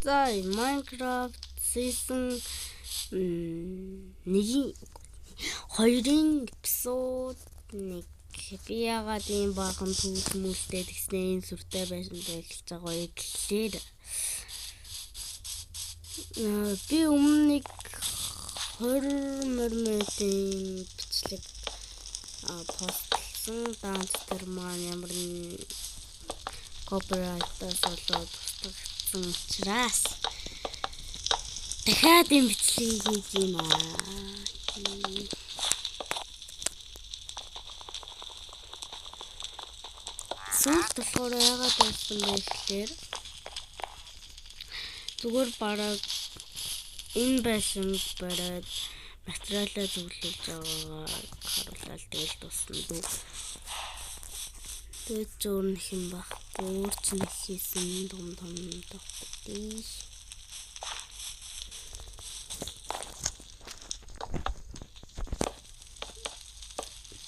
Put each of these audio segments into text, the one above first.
За Minecraft season 2-ын эпизод 1 би яагаад ийм баахан төвлөмөлтэй тэгснэ энэ сүртэй байсан гэж байгаа юм гэхлээр би өмнө 20 минутын бичлэг постлсан данс тэр маань ямар нэг копирайтаас болоод тусгацсан учраас дахиад энэ бичлэгийг хийж байна. Сүүлд болохоор яагаад болсон бэ гэхээр зүгээр бараг энэ байсан бараад материалаа зөвлөж байгаагаа харуулаад тэгэл тусна дөө. Тэгээд зөөрнөх юм байхгүй өөрчлөн хийсэн том тогтдээ.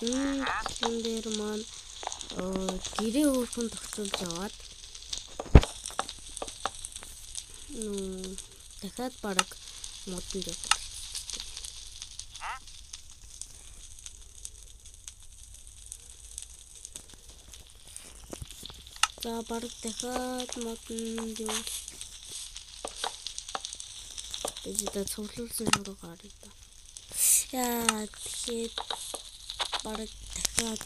Энэ дээр маань гэрээ өөрхөн тогтуулж аваад дахиад бараг модон дээр за бараг дахиад модон дээр дэжидэ цуглуулсан шуруу гарыг та яа тэгээд бараг дахиад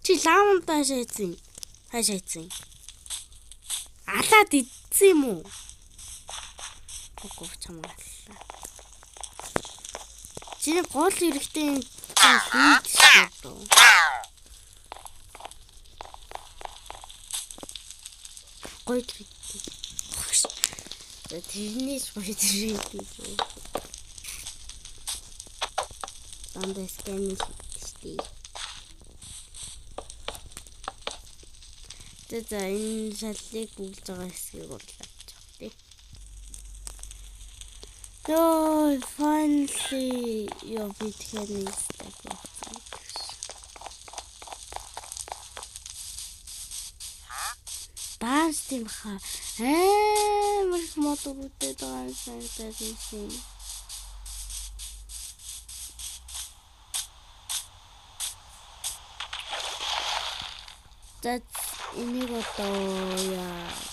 чи ламтай хашаацсан алаад идсэн юм уу гогч хамгааллаа чи гол хэрэгтэй юм гоё тэрнээс гоё дандаа сканинг хийдэг. За энэ шаллыг бүглэж байгаа хэсгийг урлаач тий. Йоо finally ёо би тэгэхээр нэг степ болсон. Данс тийм хаа амар мотогтэй данс хийсэн. За энийг одоо яа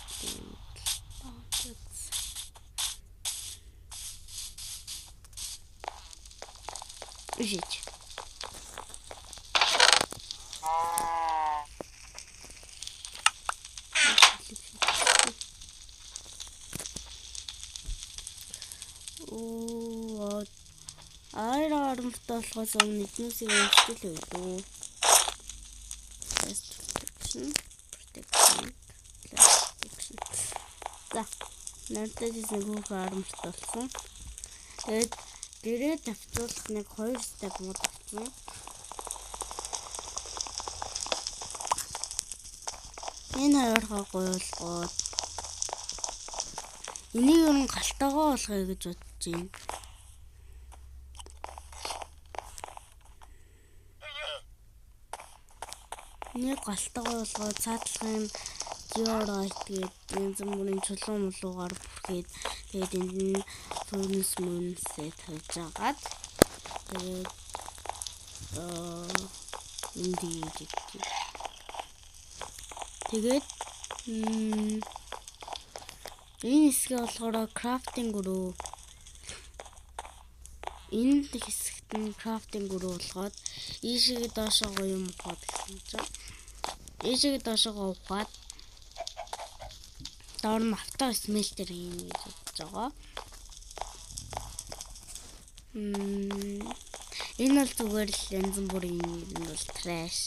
жич аэроортол болохоос өмнө эднүсийг өөрчлөл өгдөө. Protection. За, нэртэйсэн хүүхэн арамт болсон. Тэгээд гэрээ тавцуулах нэг 2 степ мод авсан. Энэ хоёроо гоёлгоод энийг юу галтайгаа болгоё гэж бодож байна. Нэг галтайгаа болгоод цаатлахын Georite гэдэг энэ зэмбүрийн чулуун мулуугаар бүрхээд тэгээд энд нь мөнсээ тавьж агаад тэгээд энд ийж тэгээд энэ хэсгээ болохоор крафтинг өрөө энэ хэсэгт нь крафтинг өрөө болгоод ийшээ доошоо юм ухаад гэсэн чинь ийшээ доошоо ухаад доор нь авто смелтер юм гэж бодож байгаа. Энэ бол зүгээр л янз бүрийн юм бол траш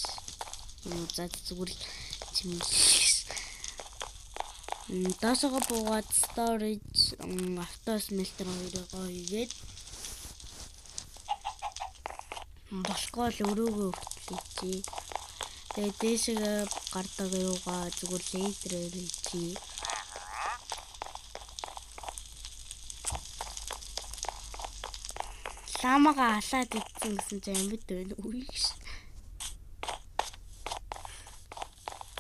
юм зад зүгээр чимэлс доошоо буугаад storage авто смелтер хоёроо хийгээд болохгүй л өрөөгөө хүртлээчээ. Тэгээд дээшээ гардаг юугаа зүгээр лейтрээр хийчихье. Ламага алаад идсэн гэсэн чинь амьд байна үгүй ш.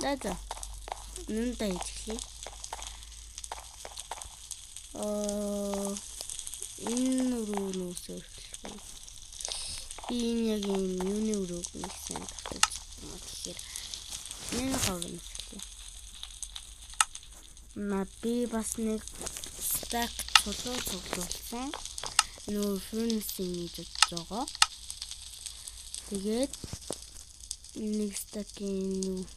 За. Нүндээ хэлье. Энэ өрөөнөөс өрхлөө. Энэ яг энэ юуны өрөөг нэг сайн татаж байна. Тэгэхээр энэ хаврын хэлье. Би бас нэг стак цолоо цуглуулсан. Энэ фурнисийн хийж байгаа. Тэгээд нэг стакийн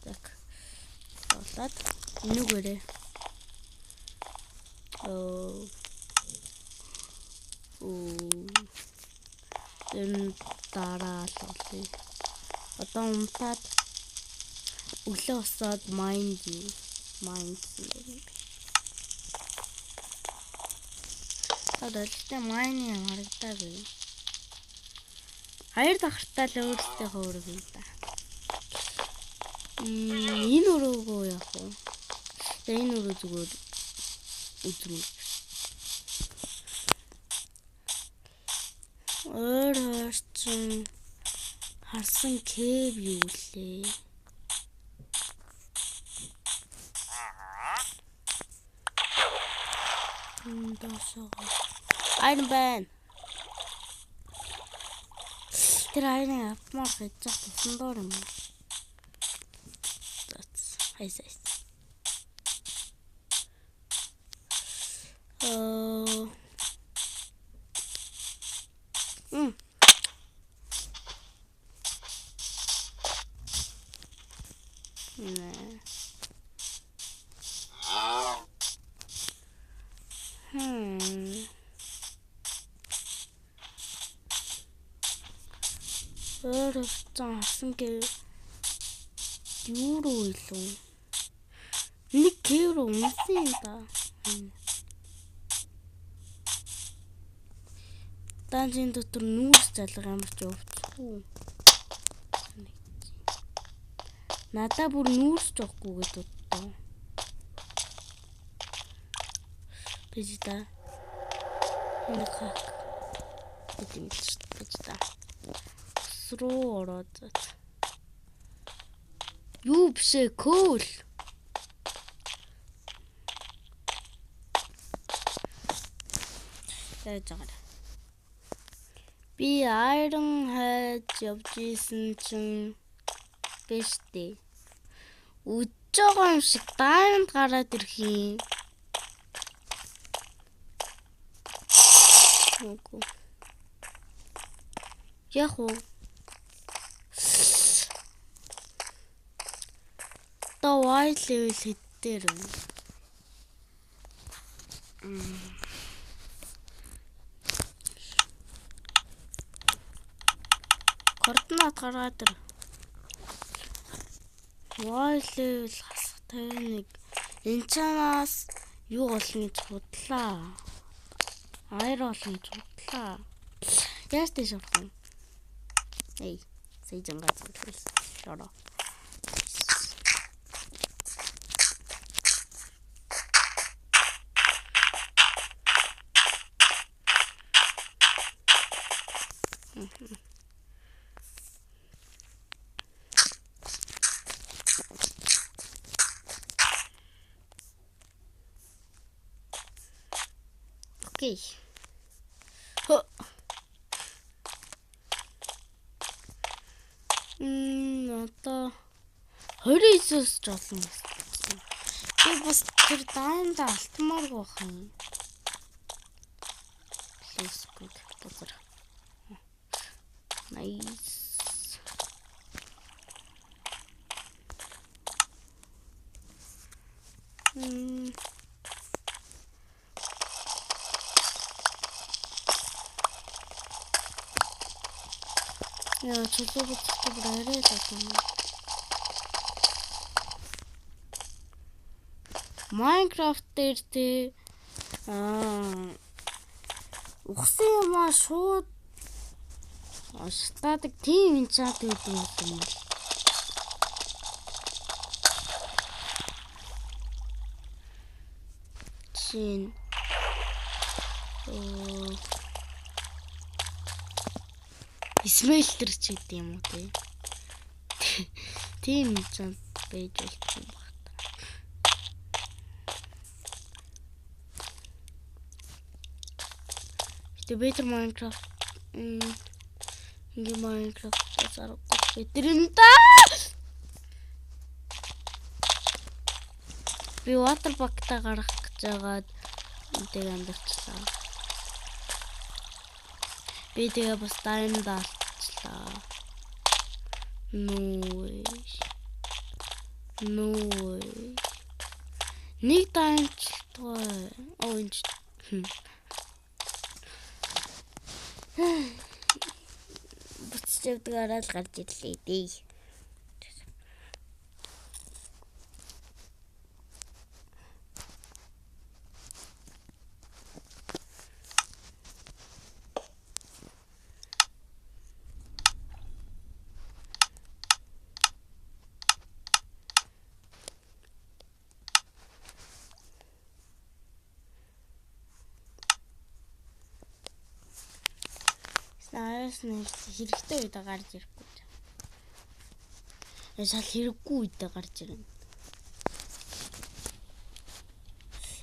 стак болоод нүгээрээ энэ дараалал. Одоо унтаад өглөө усаад майнд одоо майны харагдаагүй. Хоёр дахартаа л өөртөө хөөрөг юм да. Энэ өрөөгөө яах вэ? Энэ өрөө зүгээр үзмэл. Өөрөөрчин харсан кэв юу лээ? Iron Man. Тэр айрын апмаар хийж тусан доор юм. Хайс. Харсан гэв юу руу илүү нэг кэв руу унсан юм да. Данжийн дотор нүүрс залга ямар ч өвчгүй. Надаа бүр нүүрс жоохгүй гэдэг доо. Бижда. Нэг хак. Бижда. Руу ороод. Юу бишээ cool. Тэгэж. Би айрон хайж явж исэн чинь биш дээ. Үдж байгаа юм шиг дайнд гараад ирэх юм. Үгүй. Яг уу. Одоо wide level хэдээр вэ? Координат гаргаад ир. Wide level хасах 51. Энчанаас юу болно гэж бодлаа. Айр болно гэж бодлаа. Яаж тийш орох юм? Эй, сейжэн газар шороо. Окей. Одоо 29-с жолсон. Би бас тэр даанда алтмааргүй байх юм. Facebook газар. Nice. Яа, чулууг бүр арай татсан. Minecraft дээр тэ ухсан юмаа шууд статик тим энчант гэдэг юм. Чин Смейлтер ч гэдэг юм уу те. Тийм жамп байж болчих юм байна. Better Minecraft ингээ Minecraft зарахгүй better юм да. Би water bucket-а гаргах гэж байгаад энтэйг амьдчлаа. Би тэгээ бас diamond алчлаа. No way. Нэг diamond оонч. Буцчихдгаараа л гарч ирлээ дээ. Хэрэгтэй үед гарч ирэхгүй. Шал хэрэггүй үед гарч ирнэ.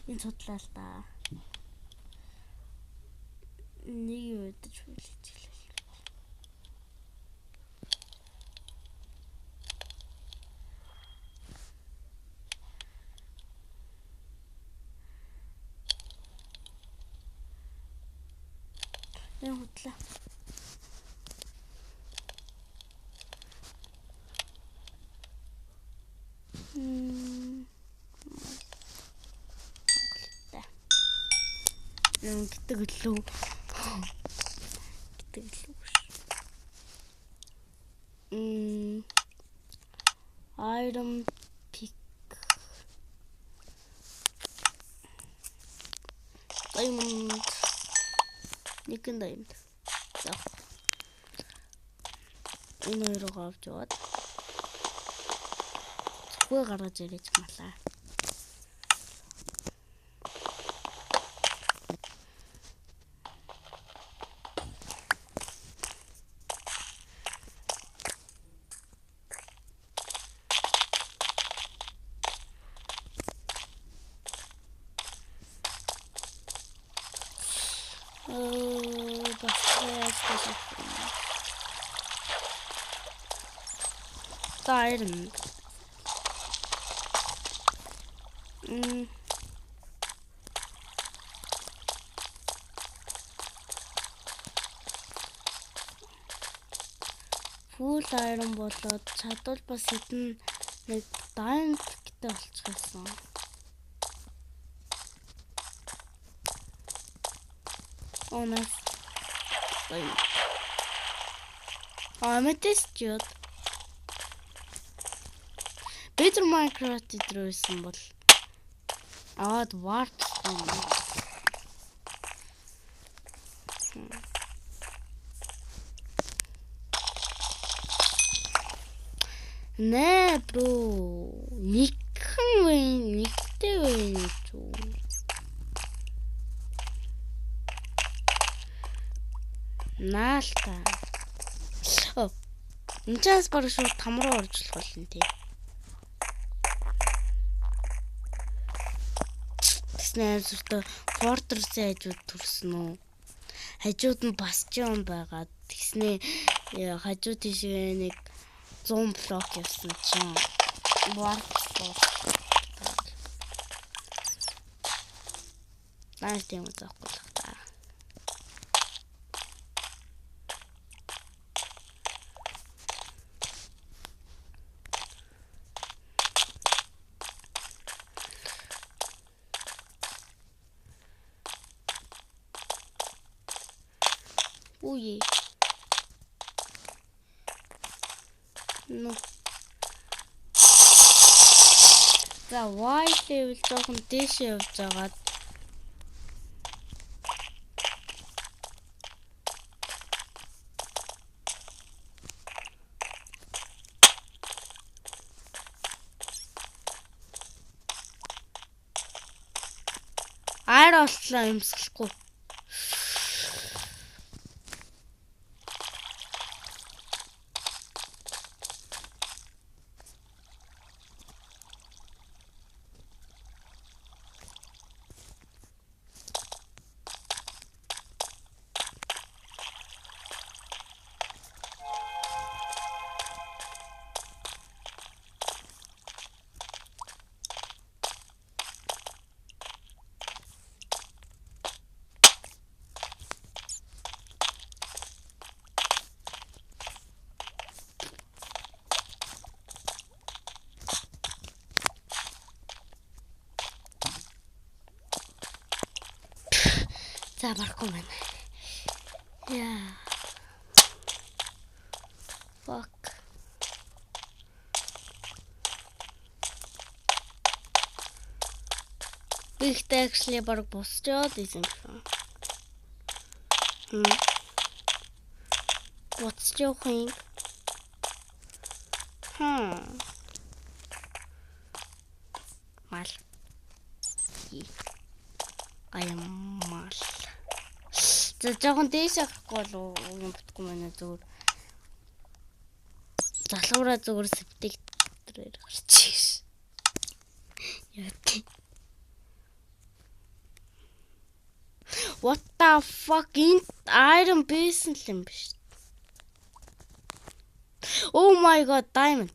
Энэ судлаа л та. Нэг үед ч хүлээж гэлээ. Энэ хутлаа. Гэдэг лөө. Iron pick. Diamond. Нэгэн diamond. За. Энэ хоёроо авч яваад. Зөхгүй гаргаж ирэж малаа. Iron. Full iron болоод чадвал бас хэдэн нэг diamond гэдэг болчихсон. Nice. Аметист жод. Better Minecraft дээрсэн бол аваад warp нэ бро никтэй чуу. Наалта. Энчээс баг шууд там руу орж болох болно тий. Тэснэ зүртөө Fortress-ийн хажууд төрсөн үү? Хажууд нь басчон байгаа. Тэснэ хажууд тийшээ нэг 100 блок явсан чинь warp. Наа тийм үзэхгүй л та. Ой. No. За white level жоохон дээш явж байгаа. Аар болтлоо юмсгалахгүй. За барахгүй байна. Яа. Fuck. Ихтэй actually баг босчоод исэн юм. What's your thing? Мал. Мал. За жоохон дээш авахгүй болов уу бүтгүй манай зүгээр. Залуураа зүгээр сэвтэг дээр гарчих. Яа. What the fuck in Iron Beast юм биш. Oh my god, diamond.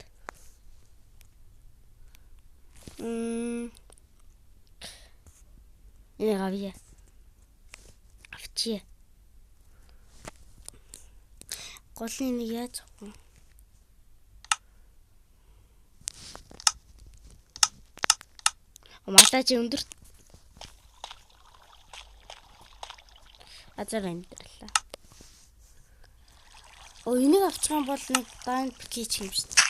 Энэ гавья. Авчи. Голын нэг яаж авах вэ? Матач өндөр. Азар амьдралаа. Оо энийг авчих юм бол нэг diamond пикч юм шүү дээ.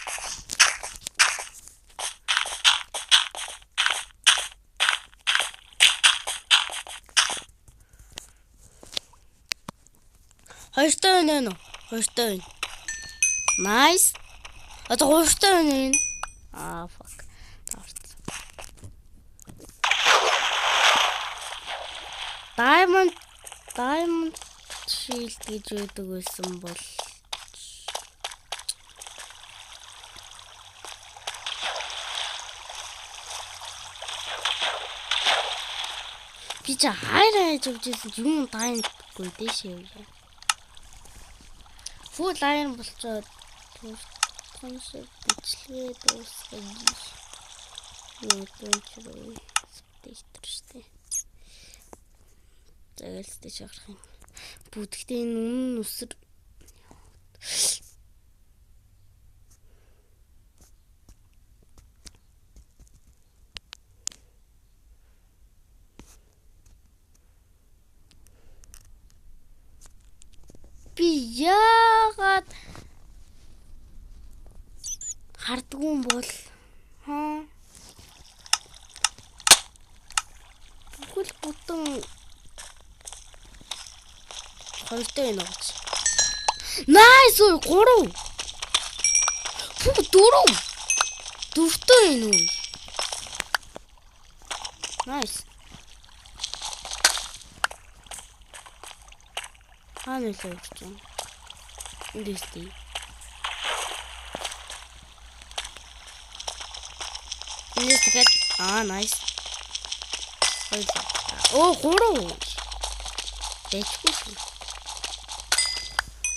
Хоёртой байна уу? Хоёртой байна. Nice. Одоо хоёртой байна энэ. Fuck. Diamond shield гэж үүдэг байсан бол би ч хайраа хийж өгчээсэн юм diamondгүй дэшээ яваа. Full iron болчоод консеп бичлээ дуусгая. Яа спектр штэ. Тэгэлтэй шахах юм. Бүдэгтэй энэ үнэн үсэр би яагаад хардгүй юм бол бүхэл бүтэн хоёртой байна гэж. Nice уу 3. Фу 4. Дөрөвтэй байна уу? Nice. Хаана л явж байна? Эндээстэй. Эндээс nice. Оо 3. Дэчгүй.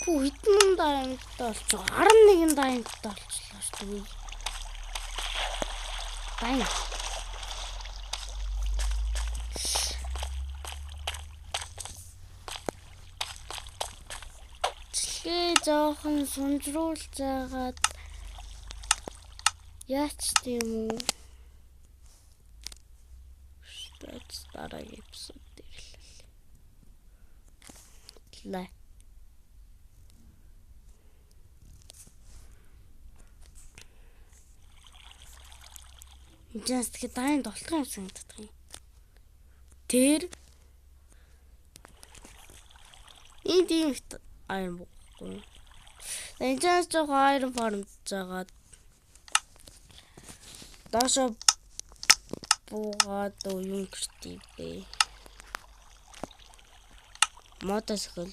Хүү хэдэн даймтай болчих 11 даймтай болчихлоо шүү дээ. Дайм. Чихээ жоохон сунжруулж жагаад яач тийм үү? Дараагийн эпизод дээр л. Just тэгээд дайнд толтох юм санагдах юм. Тэр энэ тийм iron бохгүй. Энэ just жоо iron farm жагаад даашаа буугаад юм гэртий бэ. Мотос хөл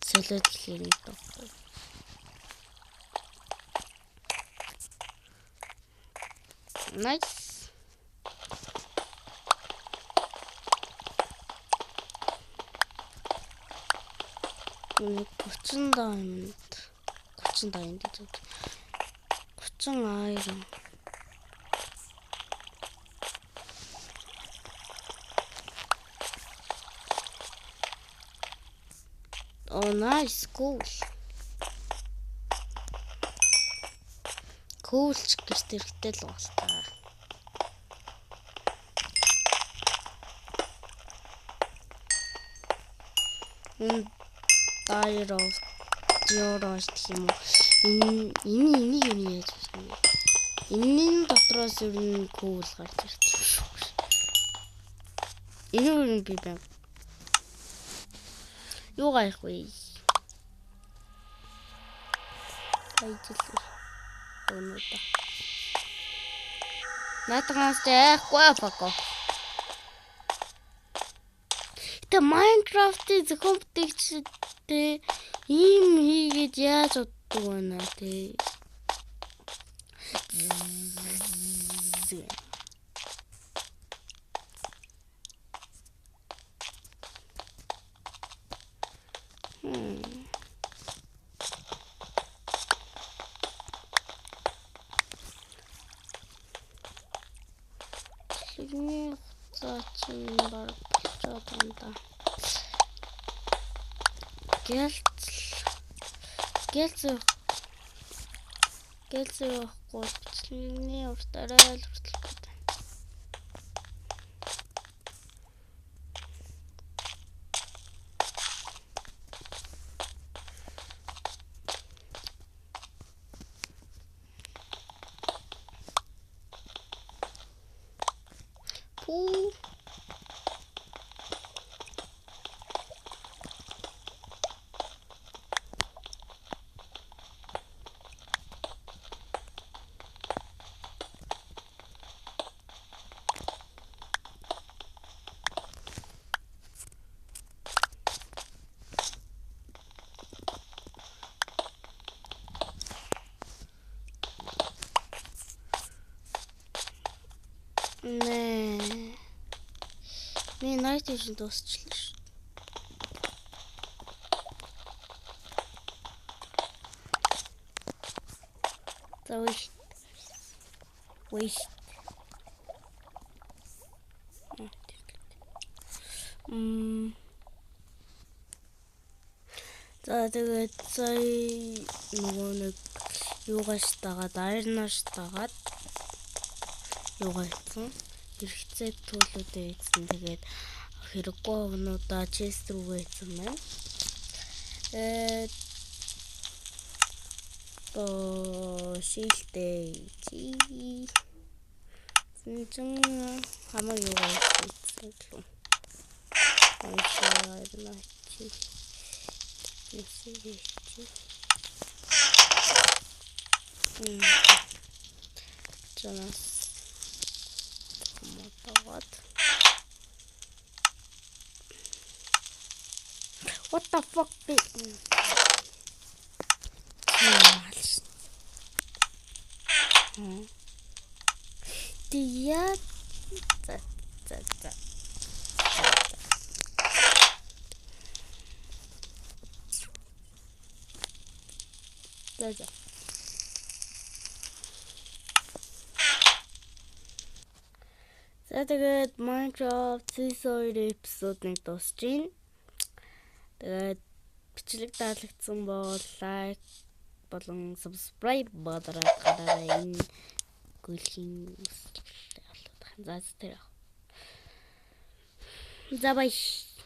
солиод хийх юм даа. Nice. Гучин diamond. Гучин diamond гэж. Гучин iron. Oh nice, cool. Cool ч гэрт хэрэгтэй л байна. Дайрос Диорос гэх юм уу. Энийг яаж хэлэх вэ? Энийн дотроос ер нь кул гарч ирсэн шүү. Энэ би байна. Юу гайх вэ? Айжлээ. Өнөөдөр. Натгаас яахгүй фако. Тэ Майнкрафтын зөвхөн бүтээгчтэй ийм хийгээд яаж уддаг байна те. Ini цаачин баг болчиход байна да. Гэлц явахгүй бичлэгний уртаарай л хүртэл байна. Nee. Би night vision дуусчлаа шүү. За waste. За тэгээд сая нөгөө нэг юугаш тагаад айрнаш тагаад юугайцсан хэрэгцээ төлөвлөдөө ийдсэн. Тэгээд хэрэггүй огнуудаа чест рүүгээ ийдсэн байна. Шилтэй чи зэн хамаа юугайцсан лу. Айшаа чи Jonas What the fuck? За тэгээд Minecraft Season 2 эпизодыг дуусж байна. Тэгээд бичлэг таалагдсан бол лайк болон subscribe бодорой энэ гүйлхийн за баяр.